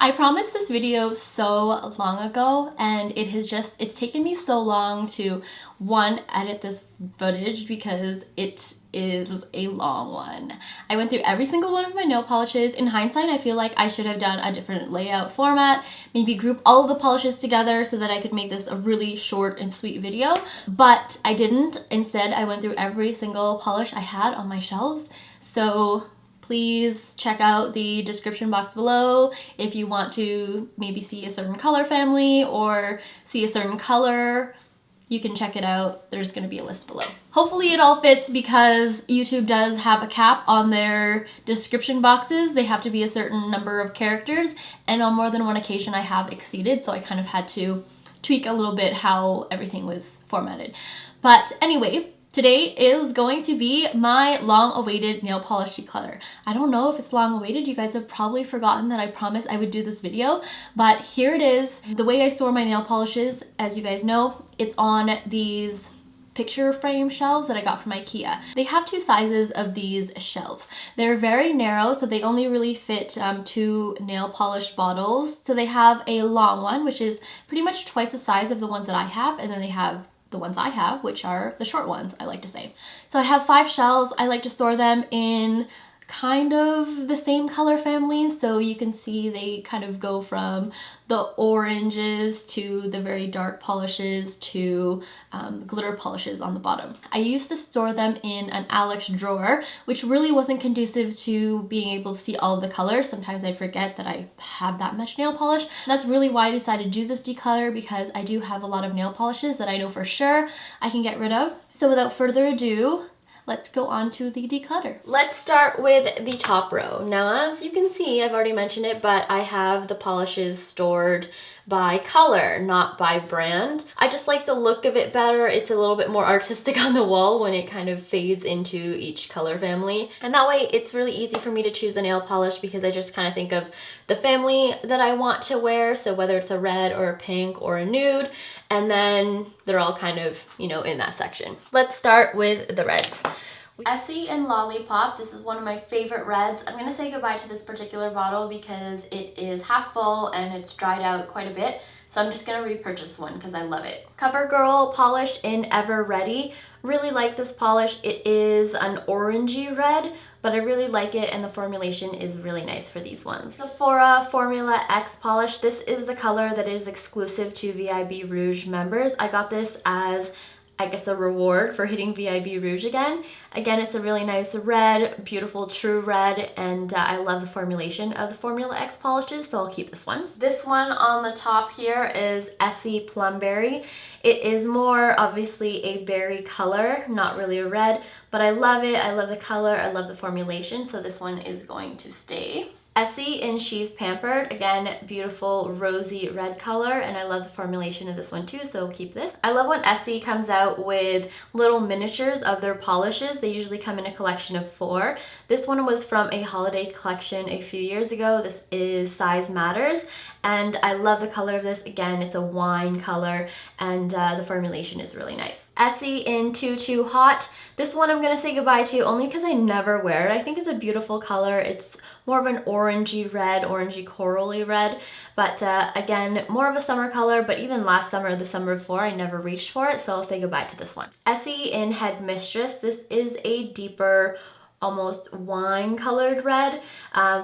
I promised this video so long ago, and it's taken me so long to, one, edit this footage because it is a long one. I went through every single one of my nail polishes. In hindsight, I feel like I should have done a different layout format, maybe group all of the polishes together so that I could make this a really short and sweet video, but I didn't. Instead, I went through every single polish I had on my shelves. So please check out the description box below if you want to maybe see a certain color family or see a certain color. You can check it out. There's going to be a list below. Hopefully it all fits because YouTube does have a cap on their description boxes. They have to be a certain number of characters, and on more than one occasion I have exceeded, so I kind of had to tweak a little bit how everything was formatted. But anyway, today is going to be my long-awaited nail polish declutter. I don't know if it's long-awaited. You guys have probably forgotten that I promised I would do this video, but here it is. The way I store my nail polishes, as you guys know, it's on these picture frame shelves that I got from IKEA. They have two sizes of these shelves. They're very narrow, so they only really fit 2 nail polish bottles. So they have a long one, which is pretty much twice the size of the ones that I have, and then they have the ones I have, which are the short ones, I like to say. So I have 5 shelves. I like to store them in kind of the same color families, so you can see they kind of go from the oranges to the very dark polishes to glitter polishes on the bottom. I used to store them in an Alex drawer, which really wasn't conducive to being able to see all of the colors. Sometimes I forget that I have that much nail polish. That's really why I decided to do this declutter, because I do have a lot of nail polishes that I know for sure I can get rid of. So without further ado, let's go on to the declutter. Let's start with the top row. Now, as you can see, I've already mentioned it, but I have the polishes stored by color, not by brand. I just like the look of it better. It's a little bit more artistic on the wall when it kind of fades into each color family. And that way it's really easy for me to choose a nail polish because I just kind of think of the family that I want to wear. So whether it's a red or a pink or a nude, and then they're all kind of, you know, in that section. Let's start with the reds. Essie and Lollipop, this is one of my favorite reds. I'm gonna say goodbye to this particular bottle because it is half full and it's dried out quite a bit. So I'm just gonna repurchase one because I love it. Covergirl polish in Ever Ready. Really like this polish. It is an orangey red, but I really like it and the formulation is really nice for these ones. Sephora Formula X polish. This is the color that is exclusive to VIB Rouge members. I got this as, I guess, a reward for hitting VIB Rouge again. Again, it's a really nice red, beautiful true red, and I love the formulation of the Formula X polishes, so I'll keep this one. This one on the top here is Essie Plumberry. It is more obviously a berry color, not really a red, but I love it. I love the color, I love the formulation, so this one is going to stay. Essie in She's Pampered, again, beautiful rosy red color, and I love the formulation of this one too, so I'll keep this. I love when Essie comes out with little miniatures of their polishes. They usually come in a collection of 4. This one was from a holiday collection a few years ago. This is Size Matters, and I love the color of this. Again, it's a wine color, and the formulation is really nice. Essie in Too Too Hot. This one I'm gonna say goodbye to only because I never wear it. I think it's a beautiful color. It's more of an orangey red, orangey corally red, but again, more of a summer color, but even last summer, the summer before, I never reached for it, so I'll say goodbye to this one. Essie in Head Mistress. This is a deeper, almost wine colored red.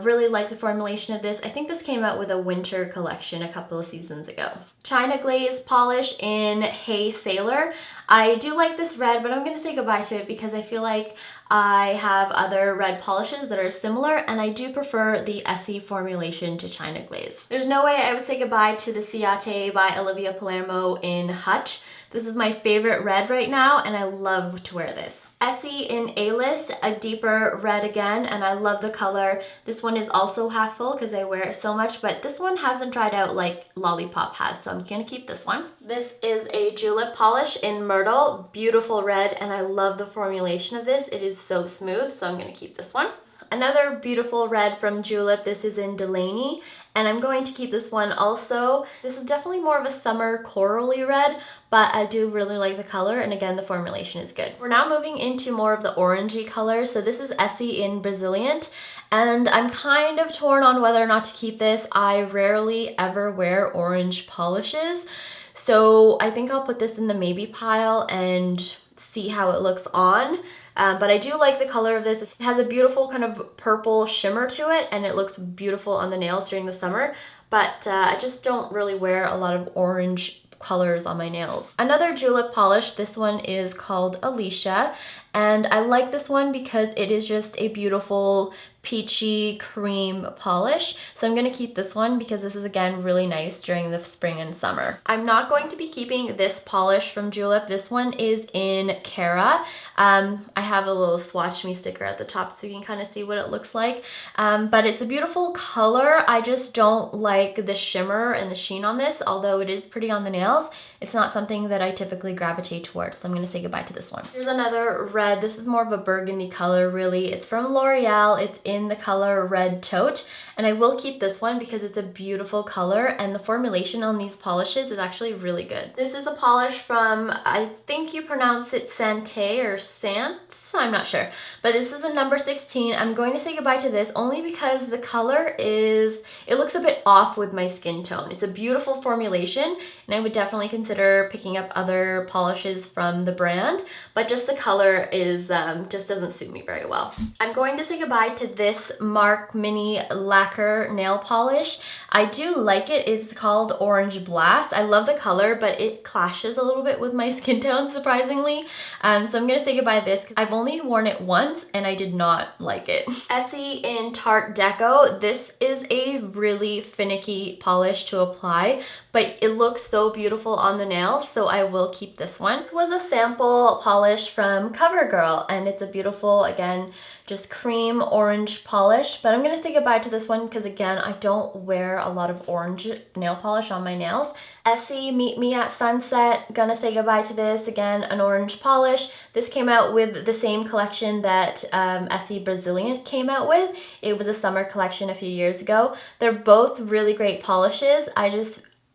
Really like the formulation of this. I think this came out with a winter collection a couple of seasons ago. China Glaze polish in Hey Sailor. I do like this red, but I'm gonna say goodbye to it because I feel like I have other red polishes that are similar, and I do prefer the Essie formulation to China Glaze. There's no way I would say goodbye to the Ciate by Olivia Palermo in Hutch. This is my favorite red right now, and I love to wear this. Essie in A List, a deeper red again, and I love the color. This one is also half full because I wear it so much, but this one hasn't dried out like Lollipop has, so I'm gonna keep this one. This is a Julep polish in Myrtle, beautiful red, and I love the formulation of this. It is so smooth, so I'm gonna keep this one. Another beautiful red from Julep, this is in Delauney, and I'm going to keep this one also. This is definitely more of a summer corally red, but I do really like the color, and again, the formulation is good. We're now moving into more of the orangey colors. So this is Essie in Brazilliant, and I'm kind of torn on whether or not to keep this. I rarely ever wear orange polishes, so I think I'll put this in the maybe pile and see how it looks on. But I do like the color of this. It has a beautiful kind of purple shimmer to it, and it looks beautiful on the nails during the summer, but I just don't really wear a lot of orange colors on my nails. Another julep polish, this one is called Alicia, and I like this one because it is just a beautiful peachy cream polish. So I'm going to keep this one because this is again really nice during the spring and summer. I'm not going to be keeping this polish from Julep. This one is in Cara. I have a little swatch me sticker at the top so you can kind of see what it looks like. But it's a beautiful color. I just don't like the shimmer and the sheen on this, although it is pretty on the nails. It's not something that I typically gravitate towards, so I'm going to say goodbye to this one. Here's another red. This is more of a burgundy color, really. It's from L'Oreal. It's in the color Red Tote, and I will keep this one because it's a beautiful color, and the formulation on these polishes is actually really good. This is a polish from, I think you pronounce it Sante or Sant, I'm not sure, but this is a number 16. I'm going to say goodbye to this only because the color is, it looks a bit off with my skin tone. It's a beautiful formulation, and I would definitely consider picking up other polishes from the brand, but just the color is just doesn't suit me very well. I'm going to say goodbye to this Mark Mini Lacquer nail polish. I do like it. It's called Orange Blast. I love the color, but it clashes a little bit with my skin tone, surprisingly. So I'm going to say goodbye to this. I've only worn it once and I did not like it. Essie in Tart Deco. This is a really finicky polish to apply, but it looks so beautiful on the nails, so I will keep this one. This was a sample polish from Covergirl, and it's a beautiful, again, just cream orange polish, but I'm gonna say goodbye to this one because again, I don't wear a lot of orange nail polish on my nails. Essie Meet Me at Sunset, gonna say goodbye to this, again, an orange polish. This came out with the same collection that Essie Brazilliant came out with. It was a summer collection a few years ago. They're both really great polishes.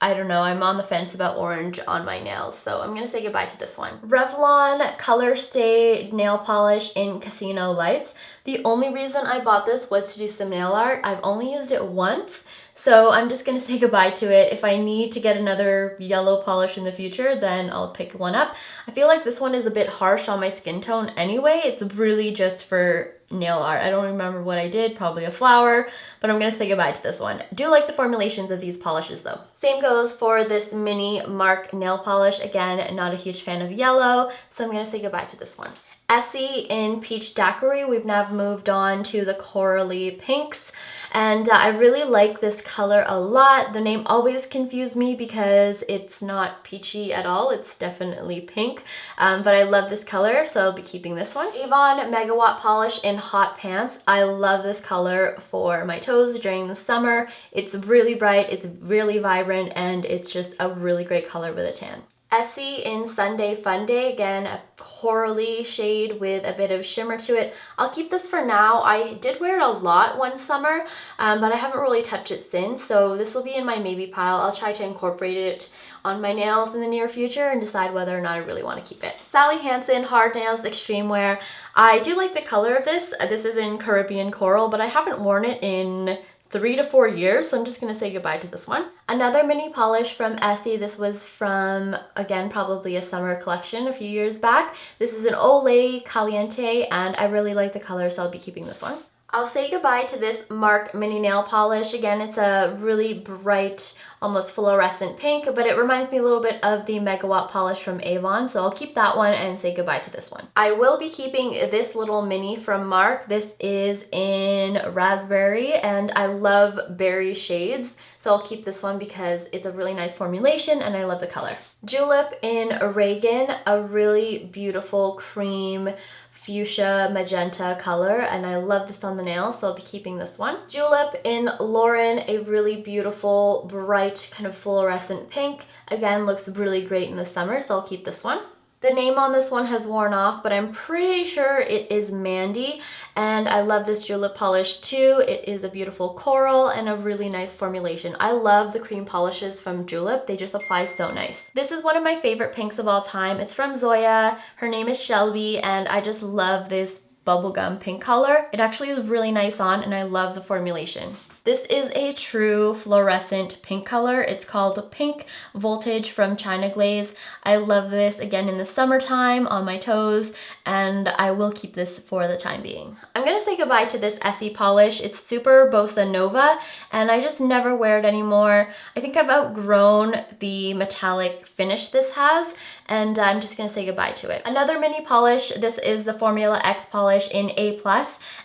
I don't know, I'm on the fence about orange on my nails, so I'm gonna say goodbye to this one. Revlon Color Stay Nail Polish in Casino Lights. The only reason I bought this was to do some nail art. I've only used it once, so I'm just gonna say goodbye to it. If I need to get another yellow polish in the future, then I'll pick one up. I feel like this one is a bit harsh on my skin tone anyway. It's really just for nail art. I don't remember what I did, probably a flower, but I'm gonna say goodbye to this one. Do like the formulations of these polishes though. Same goes for this mini Mark nail polish. Again, not a huge fan of yellow, so I'm gonna say goodbye to this one. Essie in Peach Daiquiri. We've now moved on to the corally pinks, and I really like this color a lot. The name always confused me because it's not peachy at all. It's definitely pink, but I love this color, so I'll be keeping this one. Avon Megawatt Polish in Hot Pants. I love this color for my toes during the summer. It's really bright, it's really vibrant, and it's just a really great color with a tan. Essie in Sunday Fun Day, again, a corally shade with a bit of shimmer to it. I'll keep this for now. I did wear it a lot one summer, but I haven't really touched it since, so this will be in my maybe pile. I'll try to incorporate it on my nails in the near future and decide whether or not I really want to keep it. Sally Hansen Hard Nails Extreme Wear. I do like the color of this. This is in Caribbean Coral, but I haven't worn it in 3 to 4 years, so I'm just gonna say goodbye to this one. Another mini polish from Essie. This was from, again, probably a summer collection a few years back. This is an Olay Caliente, and I really like the color, so I'll be keeping this one. I'll say goodbye to this Mark mini nail polish. Again, it's a really bright, almost fluorescent pink, but it reminds me a little bit of the Megawatt polish from Avon, so I'll keep that one and say goodbye to this one. I will be keeping this little mini from Mark. This is in Raspberry, and I love berry shades, so I'll keep this one because it's a really nice formulation and I love the color. Julep in Reagan, a really beautiful cream fuchsia magenta color, and I love this on the nails, so I'll be keeping this one. Julep in Lauren, a really beautiful bright kind of fluorescent pink, again looks really great in the summer, so I'll keep this one. The name on this one has worn off, but I'm pretty sure it is Mandy, and I love this julep polish too. It is a beautiful coral and a really nice formulation. I love the cream polishes from Julep. They just apply so nice. This is one of my favorite pinks of all time. It's from Zoya. Her name is Shelby, and I just love this bubblegum pink color. It actually is really nice on, and I love the formulation. This is a true fluorescent pink color. It's called Pink Voltage from China Glaze. I love this, again, in the summertime on my toes, and I will keep this for the time being. I'm gonna say goodbye to this Essie polish. It's super Bossa Nova, and I just never wear it anymore. I think I've outgrown the metallic finish this has, and I'm just gonna say goodbye to it. Another mini polish, this is the Formula X polish in A+,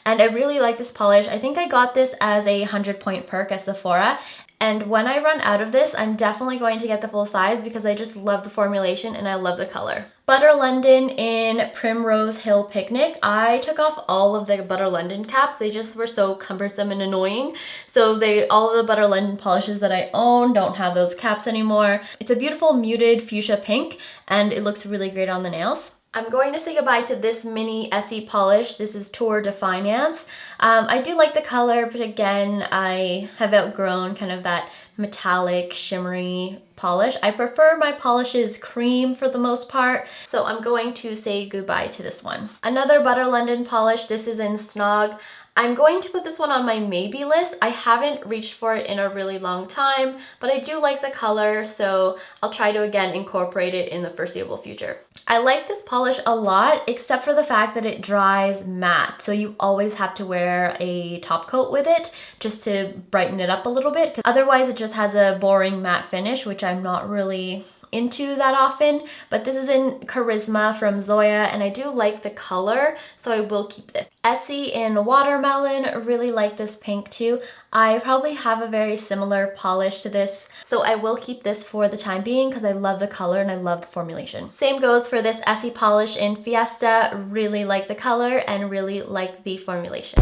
and I really like this polish. I think I got this as a 100-point perk at Sephora, and when I run out of this, I'm definitely going to get the full size because I just love the formulation and I love the color. Butter London in Primrose Hill Picnic. I took off all of the Butter London caps. They just were so cumbersome and annoying. So all of the Butter London polishes that I own don't have those caps anymore. It's a beautiful muted fuchsia pink, and it looks really great on the nails. I'm going to say goodbye to this mini Essie polish. This is Tour de Finance. I do like the color, but again, I have outgrown kind of that metallic, shimmery polish. I prefer my polishes cream for the most part, so I'm going to say goodbye to this one. Another Butter London polish. This is in Snog. I'm going to put this one on my maybe list. I haven't reached for it in a really long time, but I do like the color, so I'll try to again incorporate it in the foreseeable future. I like this polish a lot, except for the fact that it dries matte, so you always have to wear a top coat with it just to brighten it up a little bit. Otherwise, it just has a boring matte finish, which I'm not really into that often, but this is in Charisma from Zoya, and I do like the color, so I will keep this. Essie in Watermelon, really like this pink too. I probably have a very similar polish to this, so I will keep this for the time being because I love the color and I love the formulation. Same goes for this Essie polish in Fiesta, really like the color and really like the formulation.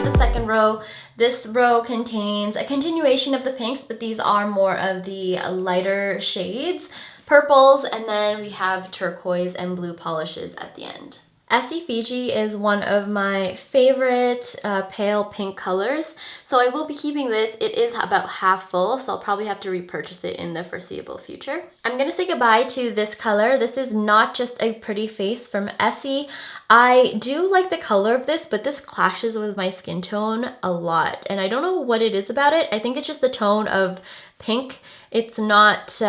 The second row. This row contains a continuation of the pinks, but these are more of the lighter shades, purples, and then we have turquoise and blue polishes at the end. Essie Fiji is one of my favorite pale pink colors, so I will be keeping this. It is about half full, so I'll probably have to repurchase it in the foreseeable future. I'm gonna say goodbye to this color. This is Not Just a Pretty Face from Essie. I do like the color of this, but this clashes with my skin tone a lot, and I don't know what it is about it. I think it's just the tone of pink. It's not...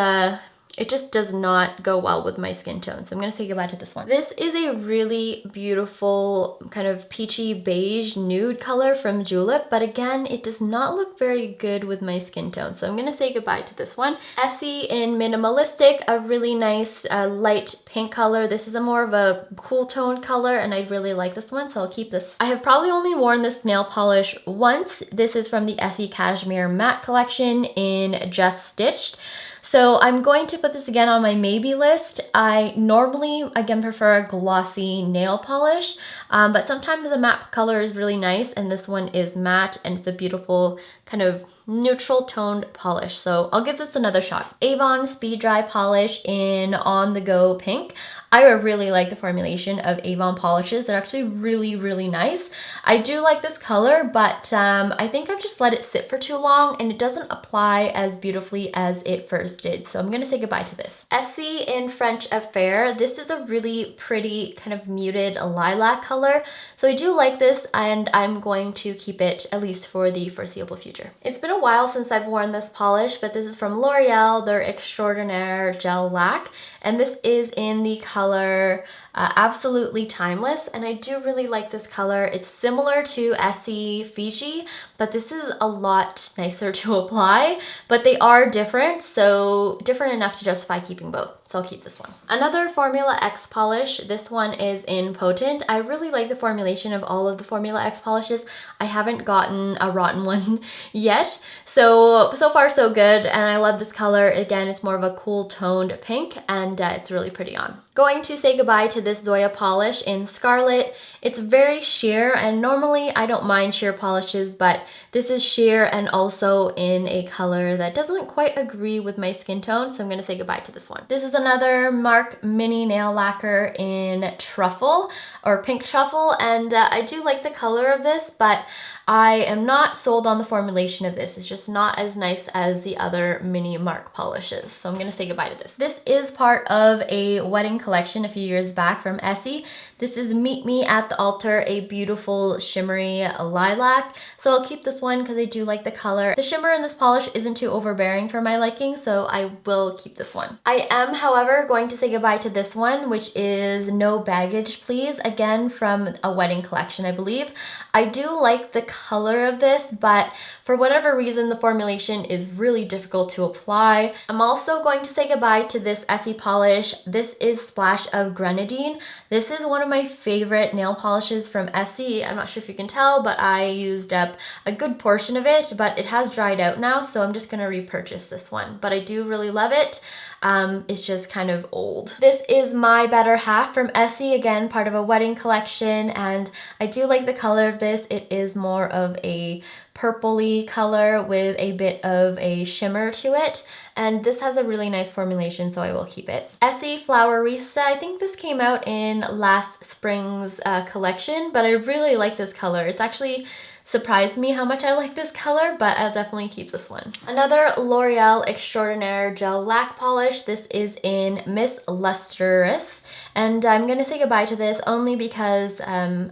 it just does not go well with my skin tone, so I'm gonna say goodbye to this one. This is a really beautiful kind of peachy beige nude color from Julep, but again, it does not look very good with my skin tone, so I'm gonna say goodbye to this one. Essie in Minimalistic, a really nice light pink color. This is a more of a cool toned color, and I really like this one, so I'll keep this. I have probably only worn this nail polish once. This is from the Essie Cashmere Matte Collection in Just Stitched. So I'm going to put this again on my maybe list. I normally, again, prefer a glossy nail polish, but sometimes the matte color is really nice, and this one is matte, and it's a beautiful kind of neutral toned polish. So I'll give this another shot. Avon Speed Dry Polish in On The Go Pink. I really like the formulation of Avon polishes. They're actually really, really nice. I do like this color, but I think I've just let it sit for too long and it doesn't apply as beautifully as it first did. So I'm gonna say goodbye to this. Essie in French Affair. This is a really pretty kind of muted lilac color. So I do like this, and I'm going to keep it at least for the foreseeable future. It's been a while since I've worn this polish, but this is from L'Oreal, their Extraordinaire Gel Lac, and this is in the color Absolutely Timeless, and I do really like this color. It's similar to Essie Fiji, but this is a lot nicer to apply, but they are different, so different enough to justify keeping both. So I'll keep this one. Another Formula X polish. This one is in Potent. I really like the formulation of all of the Formula X polishes. I haven't gotten a rotten one yet. So far so good, and I love this color. Again, it's more of a cool toned pink, and it's really pretty on. Going to say goodbye to this Zoya polish in Scarlet. It's very sheer, and normally I don't mind sheer polishes, but this is sheer and also in a color that doesn't quite agree with my skin tone, so I'm gonna say goodbye to this one. This is another Mark Mini Nail Lacquer in Truffle, or Pink Truffle, and I do like the color of this, but I am not sold on the formulation of this. It's just not as nice as the other mini Mark polishes, so I'm gonna say goodbye to this. This is part of a wedding collection a few years back. lilac from Essie. This is Meet Me at the Altar, a beautiful shimmery lilac. So I'll keep this one because I do like the color. The shimmer in this polish isn't too overbearing for my liking, so I will keep this one. I am, however, going to say goodbye to this one, which is No Baggage Please, again from a wedding collection, I believe. I do like the color of this, but for whatever reason, the formulation is really difficult to apply. I'm also going to say goodbye to this Essie polish. This is Splash of Grenadine. This is one of my favorite nail polishes from Essie. I'm not sure if you can tell, but I used up a good portion of it, but it has dried out now, so I'm just gonna repurchase this one. But I do really love it. It's just kind of old. This is My Better Half from Essie, again part of a wedding collection, and I do like the color of this. It is more of a purpley color with a bit of a shimmer to it, and this has a really nice formulation, so I will keep it. Essie Flowerista, I think this came out in last spring's collection, but I really like this color. It's actually surprised me how much I like this color, but I'll definitely keep this one. Another L'Oreal Extraordinaire Gel Lac Polish. This is in Miss Lustrous, and I'm gonna say goodbye to this only because I'm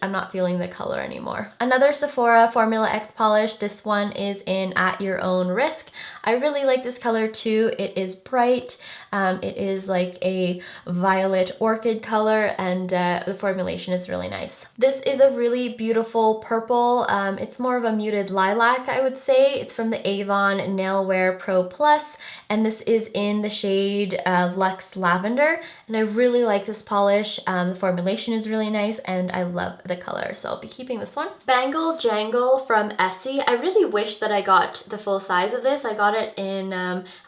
not feeling the color anymore. Another Sephora Formula X polish. This one is in At Your Own Risk. I really like this color too. It is bright. It is like a violet orchid color, and the formulation is really nice. This is a really beautiful purple. It's more of a muted lilac, I would say. It's from the Avon Nailwear Pro Plus, and this is in the shade Luxe Lavender, and I really like this polish. The formulation is really nice, and I love the color, so I'll be keeping this one. Bangle Jangle from Essie. I really wish that I got the full size of this. I got it in,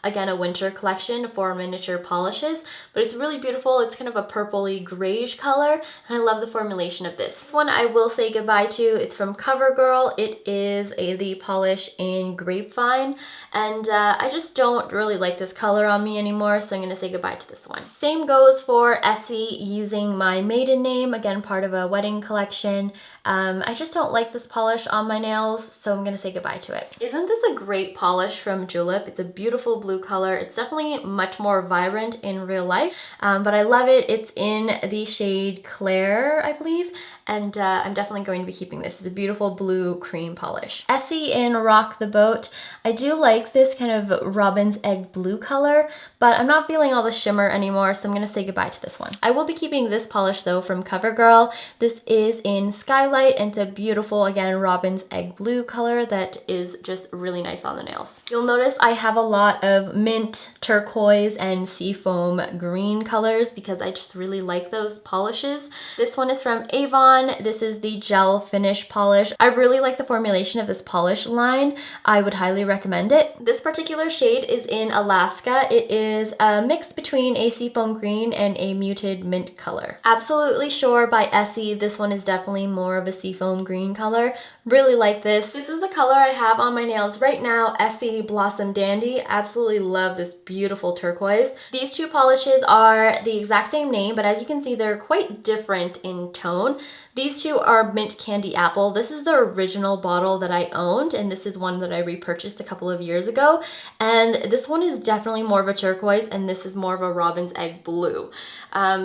again, a winter collection for miniature polishes, but it's really beautiful. It's kind of a purpley grayish color, and I love the formulation of this. This one I will say goodbye to. It's from CoverGirl. It is the polish in Grapevine, and I just don't really like this color on me anymore, so I'm going to say goodbye to this one. Same goes for Essie Using My Maiden Name, again part of a wedding collection. I just don't like this polish on my nails, so I'm gonna say goodbye to it. Isn't this a great polish from Julep? It's a beautiful blue color. It's definitely much more vibrant in real life, but I love it. It's in the shade Claire, I believe, and I'm definitely going to be keeping this. It's a beautiful blue cream polish. Essie in Rock the Boat. I do like this kind of robin's egg blue color, but I'm not feeling all the shimmer anymore, so I'm gonna say goodbye to this one. I will be keeping this polish though from CoverGirl. This is in Skylight, and it's a beautiful, again, robin's egg blue color that is just really nice on the nails. You'll notice I have a lot of mint, turquoise, and seafoam green colors because I just really like those polishes. This one is from Avon. This is the gel finish polish. I really like the formulation of this polish line. I would highly recommend it. This particular shade is in Alaska. It is a mix between a seafoam green and a muted mint color. Absolutely Sure by Essie. This one is definitely more of a seafoam green color. Really like this. This is the color I have on my nails right now, Essie Blossom Dandy. Absolutely love this beautiful turquoise. These two polishes are the exact same name, but as you can see, they're quite different in tone. These two are Mint Candy Apple. This is the original bottle that I owned, and this is one that I repurchased a couple of years ago. And this one is definitely more of a turquoise, and this is more of a robin's egg blue.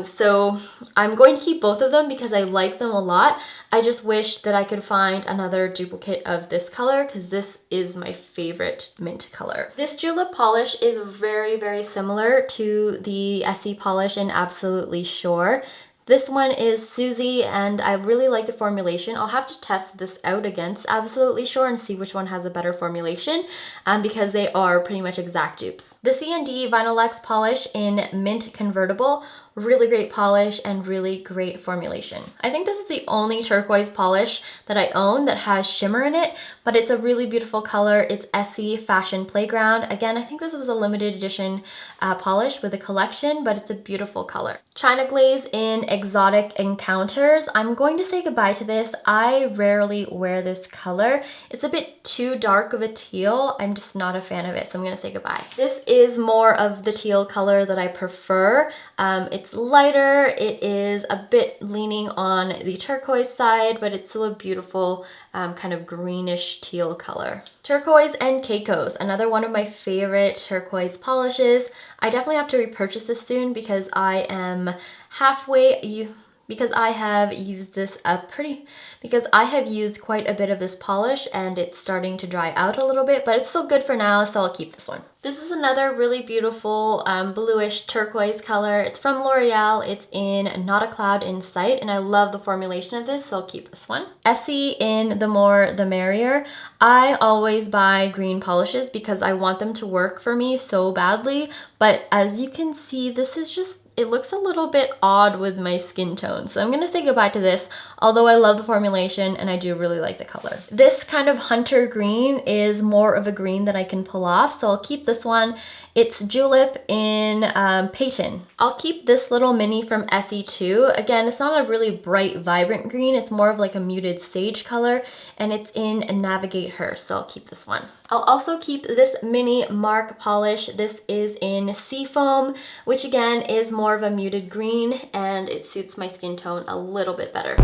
So I'm going to keep both of them because I like them a lot. I just wish that I could find another duplicate of this color because this is my favorite mint color. This Julep polish is very, very similar to the Essie polish in Absolutely Sure. This one is Susie, and I really like the formulation. I'll have to test this out against Absolutely Sure and see which one has a better formulation because they are pretty much exact dupes. The C&D Vinyl X polish in Mint Convertible. Really great polish and really great formulation. I think this is the only turquoise polish that I own that has shimmer in it, but it's a really beautiful color. It's Essie Fashion Playground. Again, I think this was a limited edition polish with a collection, but it's a beautiful color. China Glaze in Exotic Encounters. I'm going to say goodbye to this. I rarely wear this color. It's a bit too dark of a teal. I'm just not a fan of it, so I'm gonna say goodbye. This is more of the teal color that I prefer. It's It's lighter, it is a bit leaning on the turquoise side, but it's still a beautiful kind of greenish teal color. Turquoise and Caicos, another one of my favorite turquoise polishes. I definitely have to repurchase this soon because I am because I have used quite a bit of this polish and it's starting to dry out a little bit, but it's still good for now, so I'll keep this one. This is another really beautiful bluish turquoise color. It's from L'Oreal. It's in Not a Cloud in Sight, and I love the formulation of this, so I'll keep this one. Essie in The More the Merrier. I always buy green polishes because I want them to work for me so badly, but as you can see, this is just, it looks a little bit odd with my skin tone. So I'm gonna say goodbye to this, although I love the formulation and I do really like the color. This kind of hunter green is more of a green that I can pull off, so I'll keep this one. It's Julep in Peyton. I'll keep this little mini from Essie too. Again, it's not a really bright, vibrant green. It's more of like a muted sage color, and it's in Navigate Her, so I'll keep this one. I'll also keep this mini Mark polish. This is in Seafoam, which again is more of a muted green, and it suits my skin tone a little bit better.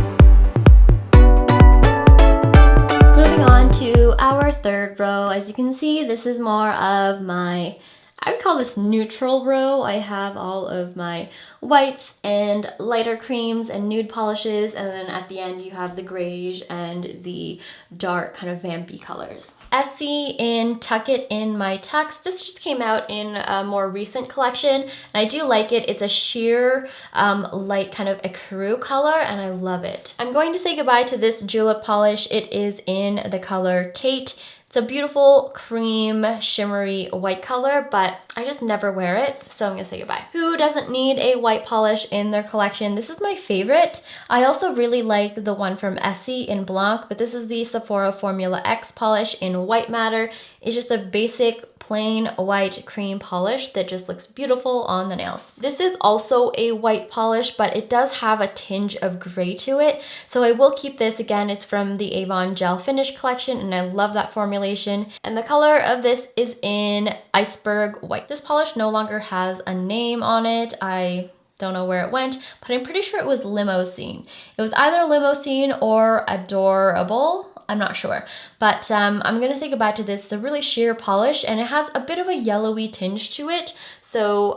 Moving on to our third row. As you can see, this is more of my, I would call this neutral row. I have all of my whites and lighter creams and nude polishes, and then at the end you have the grayish and the dark kind of vampy colors. Essie in Tuck It In My Tux. This just came out in a more recent collection, and I do like it. It's a sheer light kind of ecru color, and I love it. I'm going to say goodbye to this julep polish. It is in the color Kate. It's a beautiful cream shimmery white color, but I just never wear it, so I'm gonna say goodbye. Who doesn't need a white polish in their collection? This is my favorite. I also really like the one from Essie in Blanc, but this is the Sephora Formula X polish in White Matter. It's just a basic plain white cream polish that just looks beautiful on the nails. This is also a white polish, but it does have a tinge of gray to it, so I will keep this. Again, it's from the Avon Gel Finish collection, and I love that formulation. And the color of this is in Iceberg White. This polish no longer has a name on it. I don't know where it went, but I'm pretty sure it was Limousine. It was either Limousine or Adorable. I'm not sure, but I'm gonna say goodbye to this. It's a really sheer polish, and it has a bit of a yellowy tinge to it, so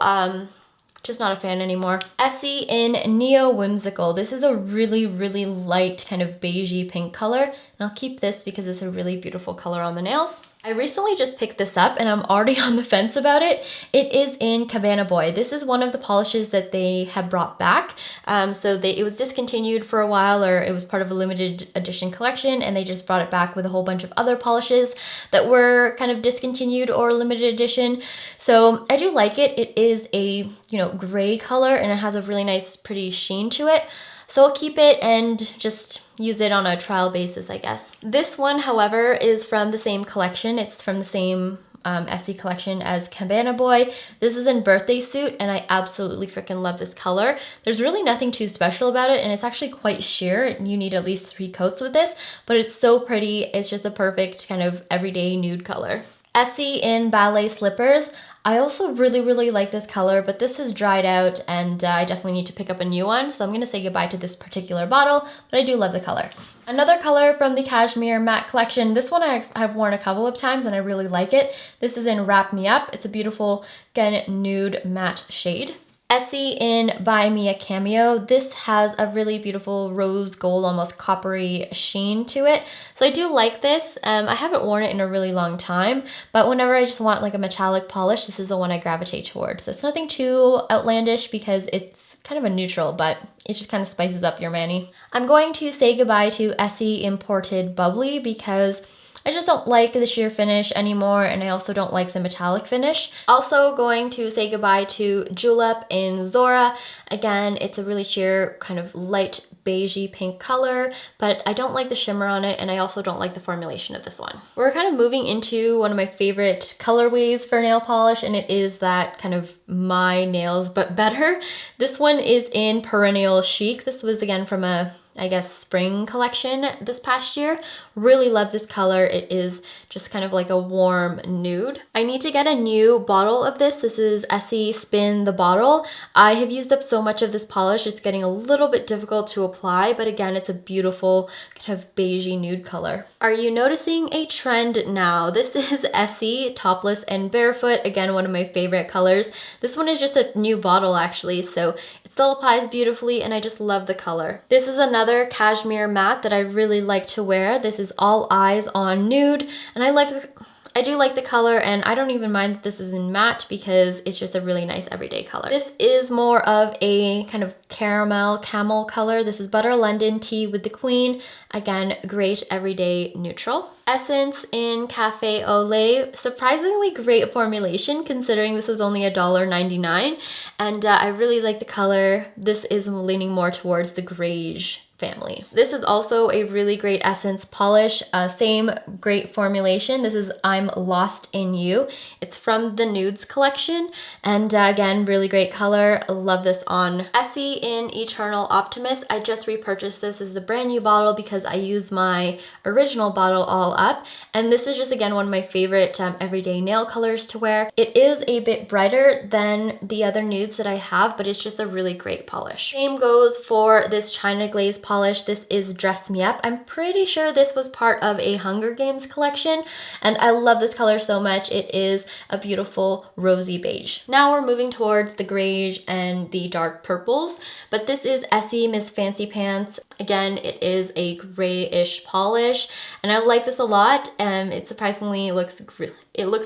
just not a fan anymore. Essie in Neo Whimsical. This is a really, really light kind of beigey pink color, and I'll keep this because it's a really beautiful color on the nails. I recently just picked this up and I'm already on the fence about it. It is in Cabana Boy. This is one of the polishes that they have brought back. It was discontinued for a while, or it was part of a limited edition collection, and they just brought it back with a whole bunch of other polishes that were kind of discontinued or limited edition. So I do like it. It is a, gray color, and it has a really nice, pretty sheen to it. So I'll keep it and just use it on a trial basis, I guess. This one, however, is from the same collection. It's from the same Essie collection as Cabana Boy. This is in Birthday Suit, and I absolutely freaking love this color. There's really nothing too special about it, and it's actually quite sheer. You need at least 3 coats with this, but it's so pretty. It's just a perfect kind of everyday nude color. Essie in Ballet Slippers. I also really, really like this color, but this has dried out, and I definitely need to pick up a new one, so I'm gonna say goodbye to this particular bottle, but I do love the color. Another color from the Cashmere Matte collection. This one I've worn a couple of times, and I really like it. This is in Wrap Me Up. It's a beautiful, again, nude matte shade. Essie in Buy Me a Cameo. This has a really beautiful rose gold, almost coppery sheen to it. So I do like this. I haven't worn it in a really long time, but whenever I just want like a metallic polish, this is the one I gravitate towards. So it's nothing too outlandish because it's kind of a neutral, but it just kind of spices up your mani. I'm going to say goodbye to Essie Imported Bubbly because I just don't like the sheer finish anymore, and I also don't like the metallic finish. Also going to say goodbye to Julep in Zora. Again, it's a really sheer kind of light beigey pink color, but I don't like the shimmer on it, and I also don't like the formulation of this one. We're kind of moving into one of my favorite colorways for nail polish, and it is that kind of my nails but better. This one is in Perennial Chic. This was again from a I guess, spring collection this past year. Really love this color. It is just kind of like a warm nude. I need to get a new bottle of this. This is Essie Spin the Bottle. I have used up so much of this polish, it's getting a little bit difficult to apply, but again, it's a beautiful kind of beigey nude color. Are you noticing a trend now? This is Essie Topless and Barefoot. Again, one of my favorite colors. This one is just a new bottle actually, so it still applies beautifully and I just love the color. This is another cashmere matte that I really like to wear. This is All Eyes on Nude, and I do like the color, and I don't even mind that this is in matte because it's just a really nice everyday color. This is more of a kind of caramel camel color. This is Butter London Tea with the Queen. Again, great everyday neutral. Essence in Cafe au Lait. Surprisingly great formulation considering this was only $1.99, and I really like the color. This is leaning more towards the greige family. This is also a really great essence polish, same great formulation. This is I'm Lost in You. It's from the Nudes collection, and again, really great color. I love this on. Essie in Eternal Optimist. I just repurchased this. This is a brand new bottle because I used my original bottle all up, and this is just again one of my favorite everyday nail colors to wear. It is a bit brighter than the other nudes that I have, but it's just a really great polish. Same goes for this China Glaze polish. This is Dress Me Up. I'm pretty sure this was part of a Hunger Games collection, and I love this color so much. It is a beautiful rosy beige. Now we're moving towards the greige and the dark purples, but this is Essie Miss Fancy Pants. Again, it is a grayish polish, and I like this a lot, and it surprisingly looks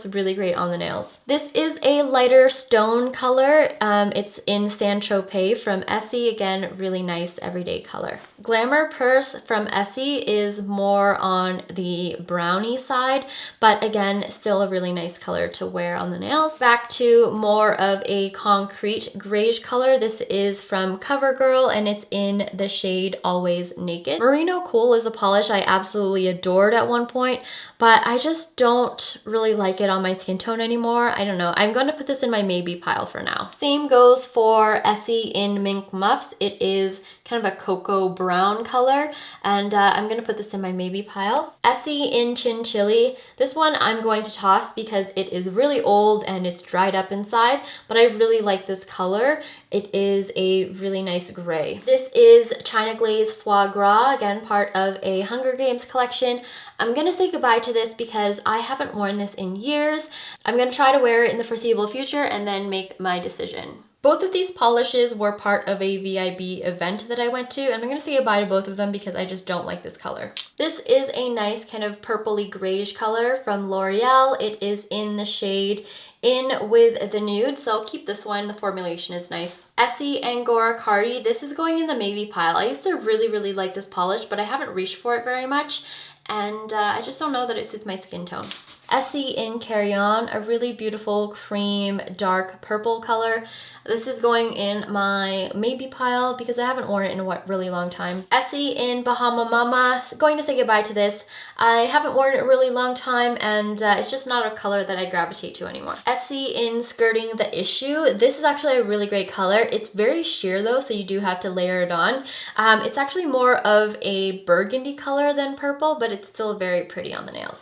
really great on the nails. This is a lighter stone color. It's in Saint Tropez from Essie. Again, really nice everyday color. Glamour Purse from Essie is more on the brownie side, but again, still a really nice color to wear on the nails. Back to more of a concrete greige color. This is from Covergirl, and it's in the shade Always Naked. Merino Cool is a polish I absolutely adored at one point, but I just don't really like it on my skin tone anymore. I don't know. I'm going to put this in my maybe pile for now. Same goes for Essie in Mink Muffs. It is kind of a cocoa brown color, and I'm going to put this in my maybe pile. Essie in Chin Chili. This one I'm going to toss because it is really old and it's dried up inside, but I really like this color. It is a really nice gray. This is China Glaze Foie Gras, again part of a Hunger Games collection. I'm going to say goodbye to this because I haven't worn this in years. I'm going to try to wear it in the foreseeable future and then make my decision. Both of these polishes were part of a VIB event that I went to, and I'm going to say goodbye to both of them because I just don't like this color. This is a nice kind of purpley greige color from L'Oreal. It is in the shade In with the Nude, so I'll keep this one. The formulation is nice. Essie Angora Cardi. This is going in the maybe pile. I used to really like this polish, but I haven't reached for it very much, and I just don't know that it suits my skin tone. Essie in Carry On, a really beautiful cream dark purple color. This is going in my maybe pile because I haven't worn it in a really long time. Essie in Bahama Mama, going to say goodbye to this. I haven't worn it a really long time, and it's just not a color that I gravitate to anymore. Essie in Skirting the Issue. This is actually a really great color. It's very sheer though, so you do have to layer it on. It's actually more of a burgundy color than purple, but it's still very pretty on the nails.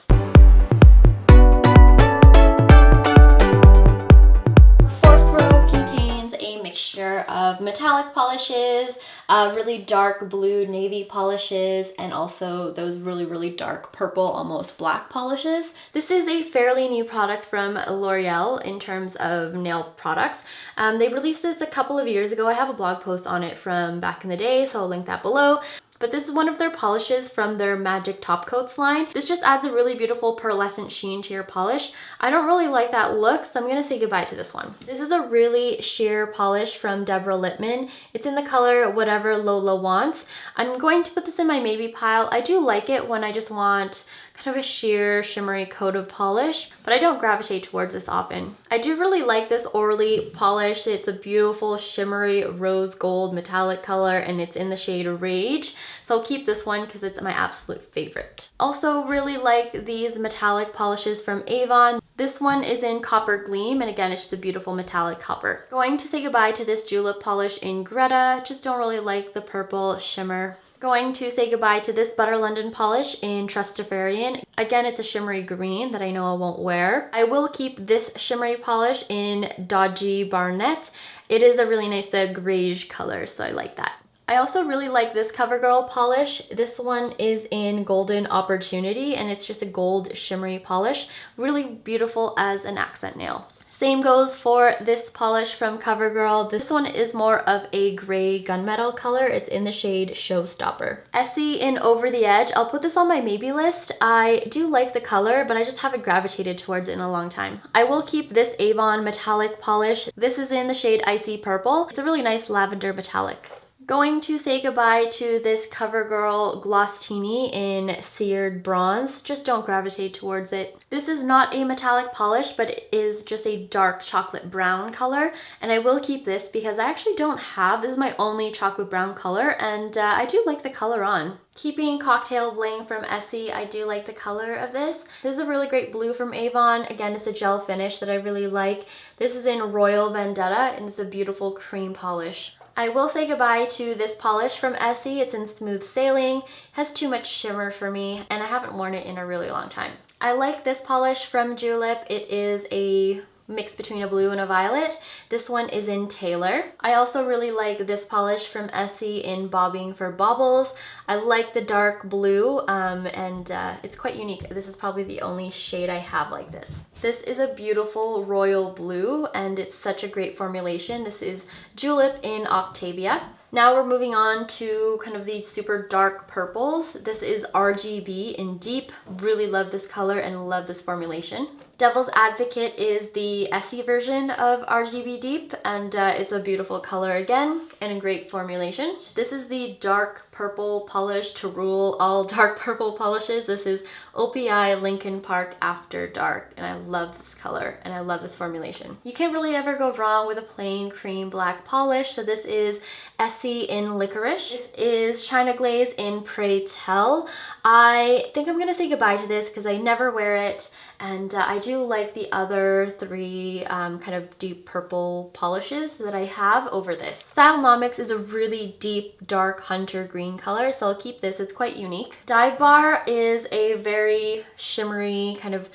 Mixture of metallic polishes, really dark blue navy polishes, and also those really dark purple, almost black polishes. This is a fairly new product from L'Oreal in terms of nail products. They released this a couple of years ago. I have a blog post on it from back in the day, so I'll link that below. But this is one of their polishes from their Magic Top Coats line. This just adds a really beautiful pearlescent sheen to your polish. I don't really like that look, so I'm gonna say goodbye to this one. This is a really sheer polish from Deborah Lippmann. It's in the color Whatever Lola Wants. I'm going to put this in my maybe pile. I do like it when I just want kind of a sheer, shimmery coat of polish, but I don't gravitate towards this often. I do really like this Orly polish. It's a beautiful, shimmery, rose gold metallic color, and it's in the shade Rage. So I'll keep this one because it's my absolute favorite. Also really like these metallic polishes from Avon. This one is in Copper Gleam, and again, it's just a beautiful metallic copper. Going to say goodbye to this Julep polish in Greta. Just don't really like the purple shimmer. Going to say goodbye to this Butter London polish in Trustafarian. Again, it's a shimmery green that I know I won't wear. I will keep this shimmery polish in Dodgy Barnett. It is a really nice greige color, so I like that. I also really like this CoverGirl polish. This one is in Golden Opportunity, and it's just a gold shimmery polish. Really beautiful as an accent nail. Same goes for this polish from CoverGirl. This one is more of a gray gunmetal color. It's in the shade Showstopper. Essie in Over the Edge. I'll put this on my maybe list. I do like the color, but I just haven't gravitated towards it in a long time. I will keep this Avon metallic polish. This is in the shade Icy Purple. It's a really nice lavender metallic. Going to say goodbye to this CoverGirl Glossini in Seared Bronze. Just don't gravitate towards it. This is not a metallic polish, but it is just a dark chocolate brown color. And I will keep this because I actually don't have, this is my only chocolate brown color, and I do like the color on. Keeping Cocktail Bling from Essie, I do like the color of this. This is a really great blue from Avon. Again, it's a gel finish that I really like. This is in Royal Vendetta, and it's a beautiful cream polish. I will say goodbye to this polish from Essie. It's in Smooth Sailing. It has too much shimmer for me, and I haven't worn it in a really long time. I like this polish from Julep. It is a mix between a blue and a violet. This one is in Taylor. I also really like this polish from Essie in Bobbing for Baubles. I like the dark blue, and it's quite unique. This is probably the only shade I have like this. This is a beautiful royal blue, and it's such a great formulation. This is Julep in Octavia. Now we're moving on to kind of these super dark purples. This is RGB in Deep. Really love this color and love this formulation. Devil's Advocate is the Essie version of RGB Deep, and it's a beautiful color again and a great formulation. This is the dark purple polish to rule all dark purple polishes. This is OPI Lincoln Park After Dark, and I love this color and I love this formulation. You can't really ever go wrong with a plain cream black polish, so this is Essie in Licorice. This is China Glaze in Pray Tell. I think I'm gonna say goodbye to this because I never wear it, and I do like the other three kind of deep purple polishes that I have over this. Stylenomics is a really deep, dark hunter green color, so I'll keep this. It's quite unique. Dive Bar is a very shimmery, kind of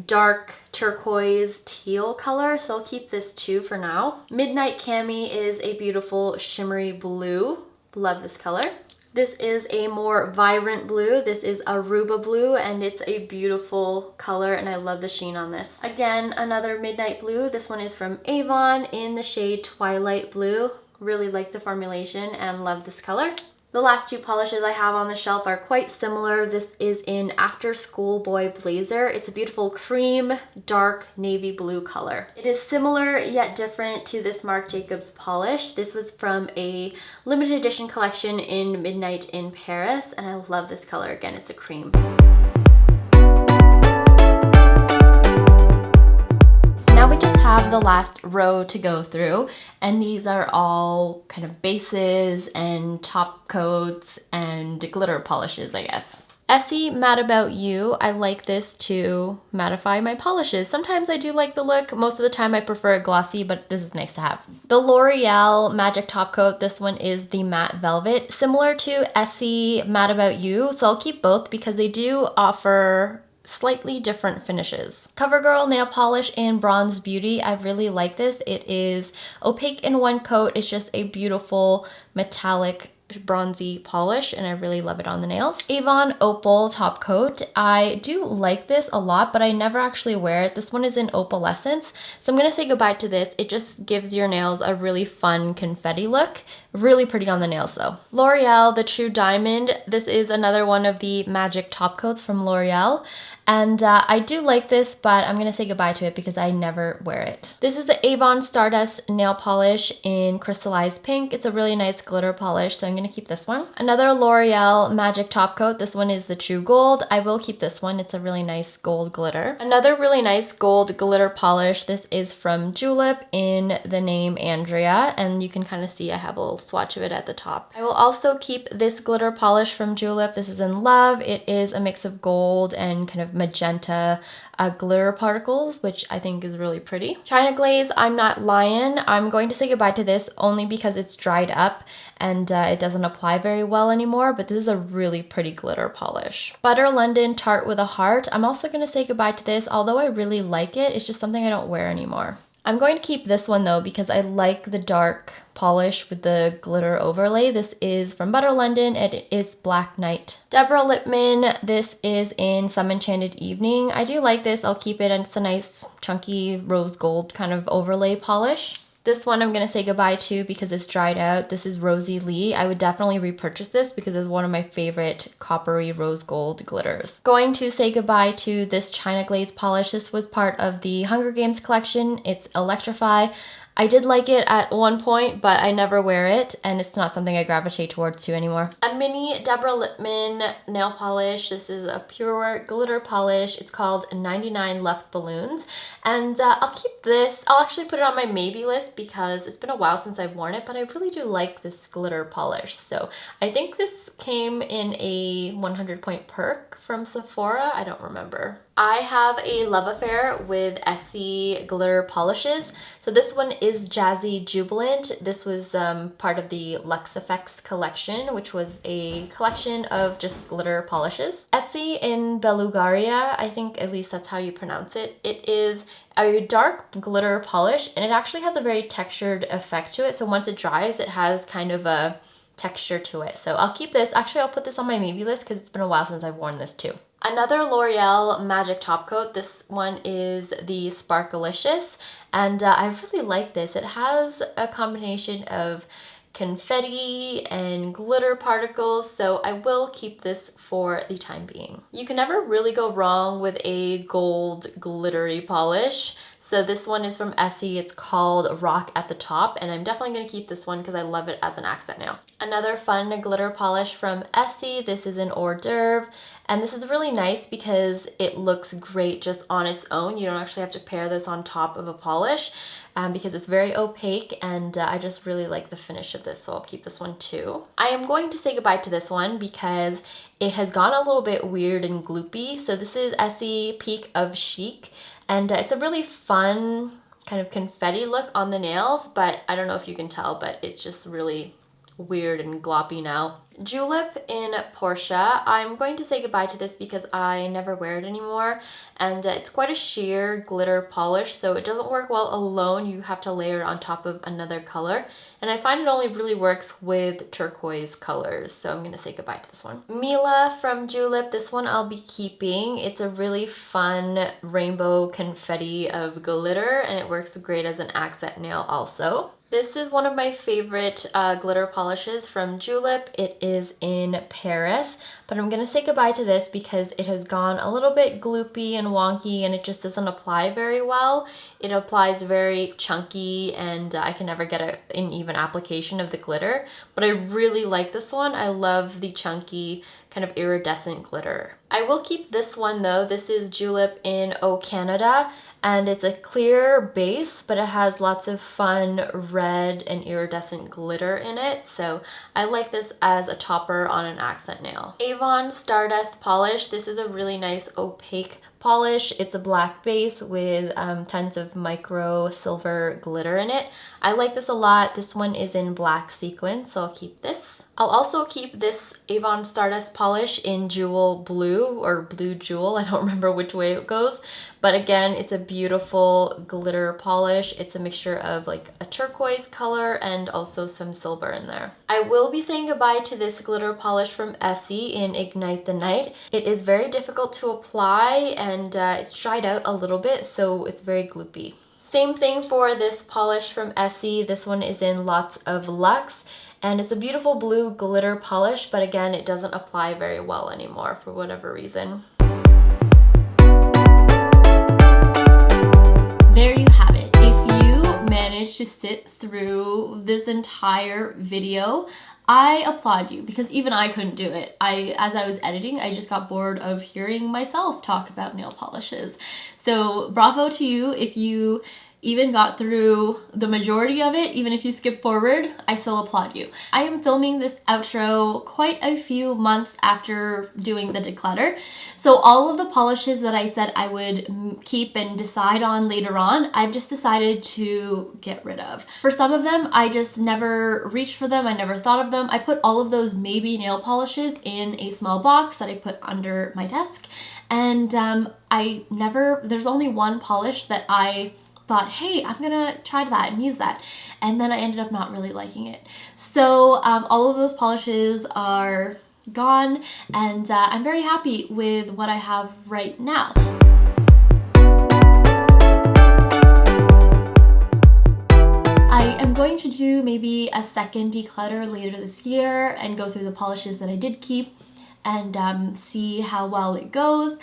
dark turquoise teal color, so I'll keep this too for now. Midnight Cami is a beautiful shimmery blue. Love this color. This is a more vibrant blue. This is Aruba blue, and it's a beautiful color, and I love the sheen on this. Again, another midnight blue. This one is from Avon in the shade Twilight Blue. Really like the formulation and love this color. The last two polishes I have on the shelf are quite similar. This is in After School Boy Blazer. It's a beautiful cream, dark navy blue color. It is similar yet different to this Marc Jacobs polish. This was from a limited edition collection in Midnight in Paris, and I love this color. Again, it's a cream. Now we just have the last row to go through, and these are all kind of bases and top coats and glitter polishes, I guess. Essie Mad About You, I like this to mattify my polishes. Sometimes I do like the look. Most of the time I prefer it glossy, but this is nice to have. The L'Oreal Magic Top Coat, this one is the Matte Velvet. Similar to Essie Mad About You, so I'll keep both because they do offer slightly different finishes. CoverGirl Nail Polish in Bronze Beauty. I really like this. It is opaque in one coat. It's just a beautiful metallic bronzy polish, and I really love it on the nails. Avon Opal Top Coat. I do like this a lot, but I never actually wear it. This one is in Opalescence, so I'm gonna say goodbye to this. It just gives your nails a really fun confetti look. Really pretty on the nails though. L'Oreal The True Diamond. This is another one of the magic top coats from L'Oreal. And I do like this, but I'm gonna say goodbye to it because I never wear it. This is the Avon Stardust Nail Polish in Crystallized Pink. It's a really nice glitter polish, so I'm gonna keep this one. Another L'Oreal Magic Top Coat. This one is the True Gold. I will keep this one. It's a really nice gold glitter. Another really nice gold glitter polish. This is from Julep in the name Andrea, and you can kind of see I have a little swatch of it at the top. I will also keep this glitter polish from Julep. This is in Love. It is a mix of gold and kind of magenta glitter particles, which I think is really pretty. China Glaze, I'm Not Lying. I'm going to say goodbye to this only because it's dried up and it doesn't apply very well anymore, but this is a really pretty glitter polish. Butter London Tart with a Heart. I'm also going to say goodbye to this, although I really like it. It's just something I don't wear anymore. I'm going to keep this one though because I like the dark polish with the glitter overlay. This is from Butter London and it is Black Knight. Deborah Lippmann, this is in Some Enchanted Evening. I do like this. I'll keep it and it's a nice chunky rose gold kind of overlay polish. This one I'm going to say goodbye to because it's dried out. This is Rosie Lee. I would definitely repurchase this because it's one of my favorite coppery rose gold glitters. Going to say goodbye to this China Glaze polish. This was part of the Hunger Games collection. It's Electrify. I did like it at one point, but I never wear it, and it's not something I gravitate towards too anymore. A mini Deborah Lippmann nail polish. This is a pure glitter polish. It's called 99 Left Balloons, and I'll keep this. I'll actually put it on my maybe list because it's been a while since I've worn it, but I really do like this glitter polish. So I think this came in a 100-point perk from Sephora. I don't remember. I have a love affair with Essie glitter polishes. So this one is Jazzy Jubilant. This was part of the Luxe Effects collection, which was a collection of just glitter polishes. Essie in Belugaria, I think at least that's how you pronounce it. It is a dark glitter polish and it actually has a very textured effect to it. So once it dries, it has kind of a texture to it. So I'll keep this. Actually, I'll put this on my maybe list because it's been a while since I've worn this too. Another L'Oreal Magic Top Coat. This one is the Sparkalicious, and I really like this. It has a combination of confetti and glitter particles, so I will keep this for the time being. You can never really go wrong with a gold glittery polish. So this one is from Essie. It's called Rock at the Top, and I'm definitely going to keep this one because I love it as an accent nail. Another fun glitter polish from Essie. This is an hors d'oeuvre, and this is really nice because it looks great just on its own. You don't actually have to pair this on top of a polish because it's very opaque, and I just really like the finish of this, so I'll keep this one too. I am going to say goodbye to this one because it has gone a little bit weird and gloopy. So this is Essie Peak of Chic. And it's a really fun kind of confetti look on the nails, but I don't know if you can tell, but it's just really weird and gloppy now. Julep in Portia. I'm going to say goodbye to this because I never wear it anymore, and it's quite a sheer glitter polish, so it doesn't work well alone. You have to layer it on top of another color, and I find it only really works with turquoise colors, so I'm going to say goodbye to this one. Mila from Julep. This one I'll be keeping. It's a really fun rainbow confetti of glitter, and it works great as an accent nail also. This is one of my favorite glitter polishes from Julep. It is in Paris, but I'm going to say goodbye to this because it has gone a little bit gloopy and wonky and it just doesn't apply very well. It applies very chunky and I can never get an even application of the glitter, but I really like this one. I love the chunky kind of iridescent glitter. I will keep this one though. This is Julep in O Canada. And it's a clear base, but it has lots of fun red and iridescent glitter in it. So I like this as a topper on an accent nail. Avon Stardust Polish. This is a really nice opaque polish. It's a black base with tons of micro silver glitter in it. I like this a lot. This one is in black sequins, so I'll keep this. I'll also keep this Avon Stardust polish in Jewel Blue or Blue Jewel. I don't remember which way it goes. But again, it's a beautiful glitter polish. It's a mixture of like a turquoise color and also some silver in there. I will be saying goodbye to this glitter polish from Essie in Ignite the Night. It is very difficult to apply and it's dried out a little bit, so it's very gloopy. Same thing for this polish from Essie. This one is in Lots of Luxe. And it's a beautiful blue glitter polish, but again, it doesn't apply very well anymore for whatever reason. There you have it. If you managed to sit through this entire video, I applaud you because even I couldn't do it. As I was editing, I just got bored of hearing myself talk about nail polishes. So bravo to you if you even got through the majority of it, even if you skip forward, I still applaud you. I am filming this outro quite a few months after doing the declutter. So all of the polishes that I said I would keep and decide on later on, I've just decided to get rid of. For some of them, I just never reached for them. I never thought of them. I put all of those maybe nail polishes in a small box that I put under my desk. And there's only one polish that I thought, hey, I'm gonna try that and use that. And then I ended up not really liking it. So all of those polishes are gone, and I'm very happy with what I have right now. I am going to do maybe a second declutter later this year and go through the polishes that I did keep and see how well it goes,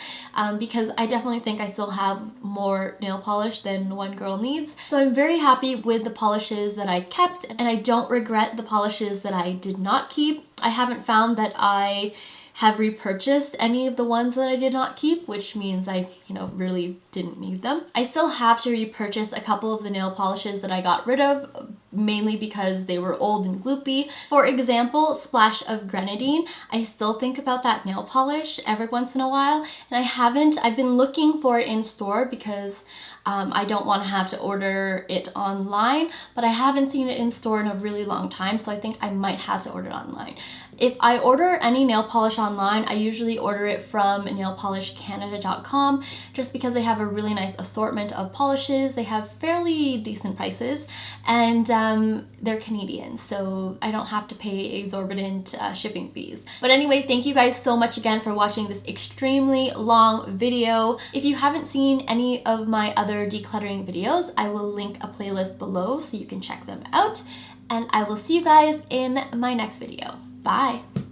because I definitely think I still have more nail polish than one girl needs. So I'm very happy with the polishes that I kept, and I don't regret the polishes that I did not keep. I haven't found that I have repurchased any of the ones that I did not keep, which means I, really didn't need them. I still have to repurchase a couple of the nail polishes that I got rid of, mainly because they were old and gloopy. For example, Splash of Grenadine. I still think about that nail polish every once in a while, and I've been looking for it in store because I don't want to have to order it online, but I haven't seen it in store in a really long time, so I think I might have to order it online. If I order any nail polish online, I usually order it from nailpolishcanada.com just because they have a really nice assortment of polishes. They have fairly decent prices, and they're Canadian, so I don't have to pay exorbitant shipping fees. But anyway, thank you guys so much again for watching this extremely long video. If you haven't seen any of my other decluttering videos, I will link a playlist below so you can check them out, and I will see you guys in my next video. Bye!